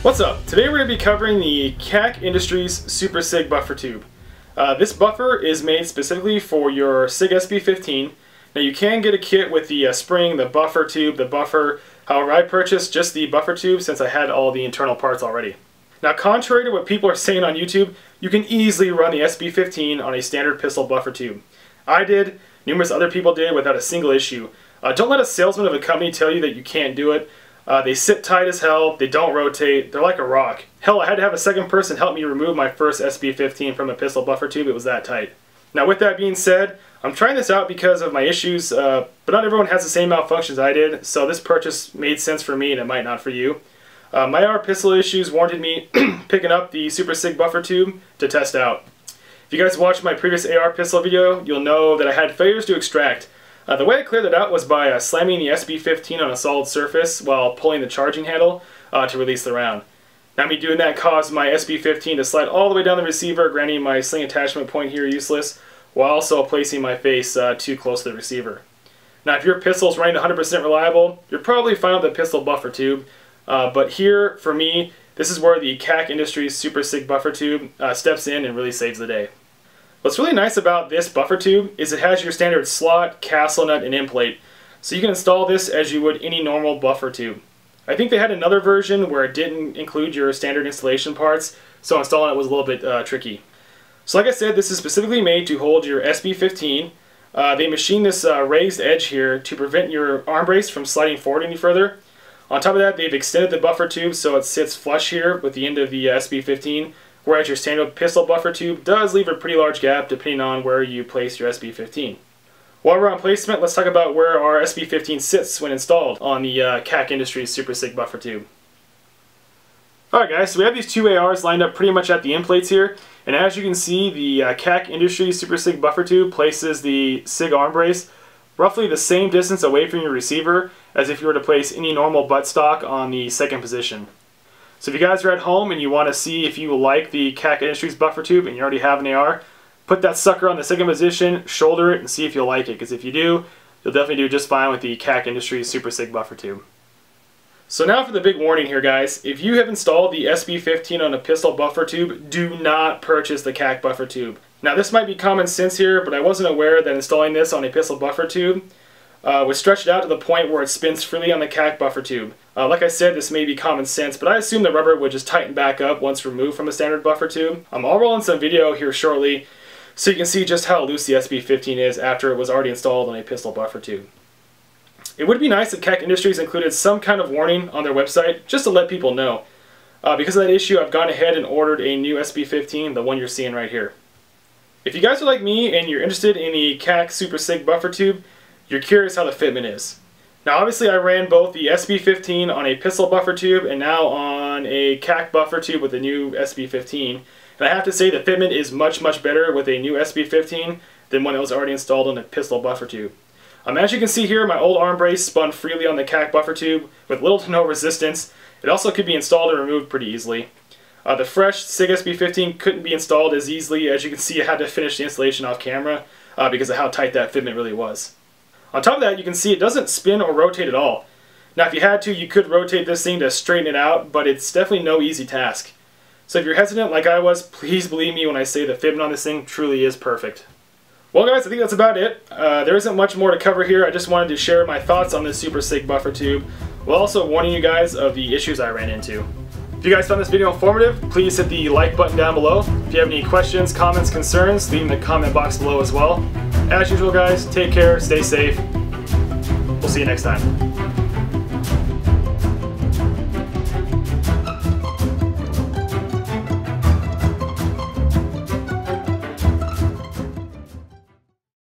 What's up? Today we're going to be covering the KAK Industries Super SIG buffer tube. This buffer is made specifically for your SIG SB15. Now you can get a kit with the spring, the buffer tube, the buffer. However, I purchased just the buffer tube since I had all the internal parts already. Now, contrary to what people are saying on YouTube, you can easily run the SB15 on a standard pistol buffer tube. I did, numerous other people did without a single issue. Don't let a salesman of a company tell you that you can't do it. They sit tight as hell, they don't rotate, they're like a rock. Hell, I had to have a second person help me remove my first SB15 from a pistol buffer tube, it was that tight. Now with that being said, I'm trying this out because of my issues, but not everyone has the same malfunctions I did, so this purchase made sense for me and it might not for you. My AR pistol issues warranted me picking up the Super SIG buffer tube to test out. If you guys watched my previous AR pistol video, you'll know that I had failures to extract. The way I cleared that out was by slamming the SB15 on a solid surface while pulling the charging handle to release the round. Now me doing that caused my SB15 to slide all the way down the receiver, granting my sling attachment point here useless, while also placing my face too close to the receiver. Now if your pistol is running 100% reliable, you're probably fine with the pistol buffer tube, but here, for me, this is where the KAK Industries Super SIG buffer tube steps in and really saves the day. What's really nice about this buffer tube is it has your standard slot, castle nut, and end plate, so you can install this as you would any normal buffer tube. I think they had another version where it didn't include your standard installation parts, so installing it was a little bit tricky. So like I said, this is specifically made to hold your SB15. They machined this raised edge here to prevent your arm brace from sliding forward any further. On top of that, they've extended the buffer tube so it sits flush here with the end of the SB15. Whereas your standard pistol buffer tube does leave a pretty large gap depending on where you place your SB15. While we're on placement, let's talk about where our SB15 sits when installed on the KAK Industries Super SIG buffer tube. Alright guys, so we have these two ARs lined up pretty much at the end plates here, and as you can see, the KAK Industries Super SIG buffer tube places the SIG arm brace roughly the same distance away from your receiver as if you were to place any normal buttstock on the second position. So if you guys are at home and you want to see if you like the KAK Industries buffer tube and you already have an AR, put that sucker on the second position, shoulder it, and see if you'll like it, because if you do, you'll definitely do just fine with the KAK Industries Super SIG buffer tube. So now for the big warning here guys, if you have installed the SB15 on a pistol buffer tube, do not purchase the KAK buffer tube. Now this might be common sense here, but I wasn't aware that installing this on a pistol buffer tube was stretched out to the point where it spins freely on the KAK buffer tube. Like I said, this may be common sense, but I assume the rubber would just tighten back up once removed from a standard buffer tube. I'll roll in some video here shortly so you can see just how loose the SB15 is after it was already installed on a pistol buffer tube. It would be nice if KAK Industries included some kind of warning on their website just to let people know. Because of that issue, I've gone ahead and ordered a new SB15, the one you're seeing right here. If you guys are like me and you're interested in the KAK Super SIG buffer tube, you're curious how the fitment is. Now obviously I ran both the SB15 on a pistol buffer tube and now on a KAK buffer tube with the new SB15. And I have to say the fitment is much better with a new SB15 than when it was already installed on a pistol buffer tube. As you can see here, my old arm brace spun freely on the KAK buffer tube with little to no resistance. It also could be installed and removed pretty easily. The fresh SIG SB15 couldn't be installed as easily. As you can see, I had to finish the installation off camera because of how tight that fitment really was. On top of that, you can see it doesn't spin or rotate at all. Now if you had to, you could rotate this thing to straighten it out, but it's definitely no easy task. So if you're hesitant like I was, please believe me when I say the fitment on this thing truly is perfect. Well guys, I think that's about it. There isn't much more to cover here. I just wanted to share my thoughts on this Super SIG buffer tube, while also warning you guys of the issues I ran into. If you guys found this video informative, please hit the like button down below. If you have any questions, comments, concerns, leave them in the comment box below as well. As usual guys, take care, stay safe. We'll see you next time.